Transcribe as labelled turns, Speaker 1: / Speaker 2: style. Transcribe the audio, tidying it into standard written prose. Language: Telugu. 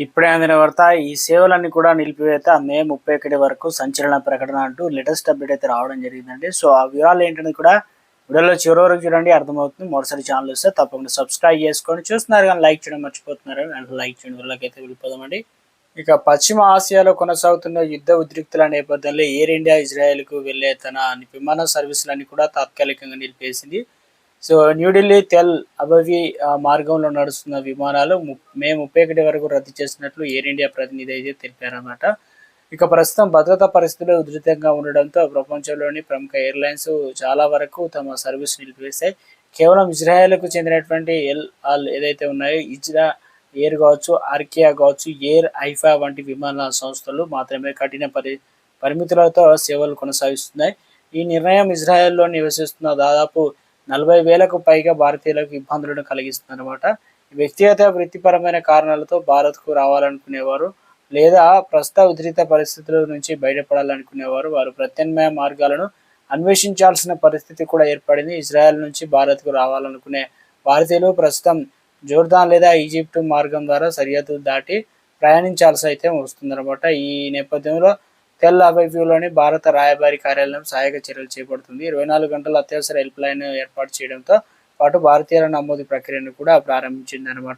Speaker 1: ఇప్పుడే అందిన వార్త ఈ సేవలన్నీ కూడా నిలిపివేత మే 31 వరకు సంచలన ప్రకటన అంటూ లేటెస్ట్ అప్డేట్ అయితే రావడం జరిగిందండి. సో ఆ వివరాలు ఏంటనేది కూడా వీడియోలో చివరి వరకు చూడండి, అర్థమవుతుంది. మొదటిసారి ఛానల్ వస్తే తప్పకుండా సబ్స్క్రైబ్ చేసుకోండి. చూస్తున్నారు కానీ లైక్ చేయడం మర్చిపోతున్నారు, వెంటనే లైక్ చేయడం వల్లకైతే వెళ్ళిపోదామండి. ఇక పశ్చిమ ఆసియాలో కొనసాగుతున్న యుద్ధ ఉద్రిక్తుల నేపథ్యంలో ఎయిర్ ఇండియా ఇజ్రాయెల్కు వెళ్లే తన విమాన సర్వీసులన్నీ కూడా తాత్కాలికంగా నిలిపేసింది. సో న్యూఢిల్లీ తెల్ అబవి మార్గంలో నడుస్తున్న విమానాలు మే 31 వరకు రద్దు చేసినట్లు ఎయిర్ ఇండియా ప్రతినిధి అయితే తెలిపారన్నమాట. ఇక ప్రస్తుతం భద్రతా పరిస్థితులు ఉధృతంగా ఉండడంతో ప్రపంచంలోని ప్రముఖ ఎయిర్లైన్స్ చాలా వరకు తమ సర్వీస్ నిలిపివేశాయి. కేవలం ఇజ్రాయెల్కు చెందినటువంటి ఏదైతే ఉన్నాయో ఇజ్రా ఎయిర్ కావచ్చు, ఆర్కియా కావచ్చు, ఎయిర్ ఐఫా వంటి విమాన సంస్థలు మాత్రమే కఠిన పరిమితులతో సేవలు కొనసాగిస్తున్నాయి. ఈ నిర్ణయం ఇజ్రాయెల్లో నివసిస్తున్న దాదాపు 40,000కు పైగా భారతీయులకు ఇబ్బందులను కలిగిస్తుందన్నమాట. వ్యక్తిగత వృత్తిపరమైన కారణాలతో భారత్కు రావాలనుకునేవారు లేదా ప్రస్తుత ఉద్రిక్త పరిస్థితుల నుంచి బయటపడాలనుకునేవారు వారు ప్రత్యామ్నాయ మార్గాలను అన్వేషించాల్సిన పరిస్థితి కూడా ఏర్పడింది. ఇజ్రాయెల్ నుంచి భారత్కు రావాలనుకునే భారతీయులు ప్రస్తుతం జోర్దాన్ లేదా ఈజిప్ట్ మార్గం ద్వారా సరిహద్దు దాటి ప్రయాణించాల్సి అయితే వస్తుందన్నమాట. ఈ నేపథ్యంలో తెల్ అవివ్లోని భారత రాయబారి కార్యాలయం సహాయక చర్యలు చేపడుతుంది. 24 గంటల అత్యవసర హెల్ప్ లైన్ ఏర్పాటు చేయడంతో పాటు భారతీయుల నమోదు ప్రక్రియను కూడా ప్రారంభించింది అనమాట.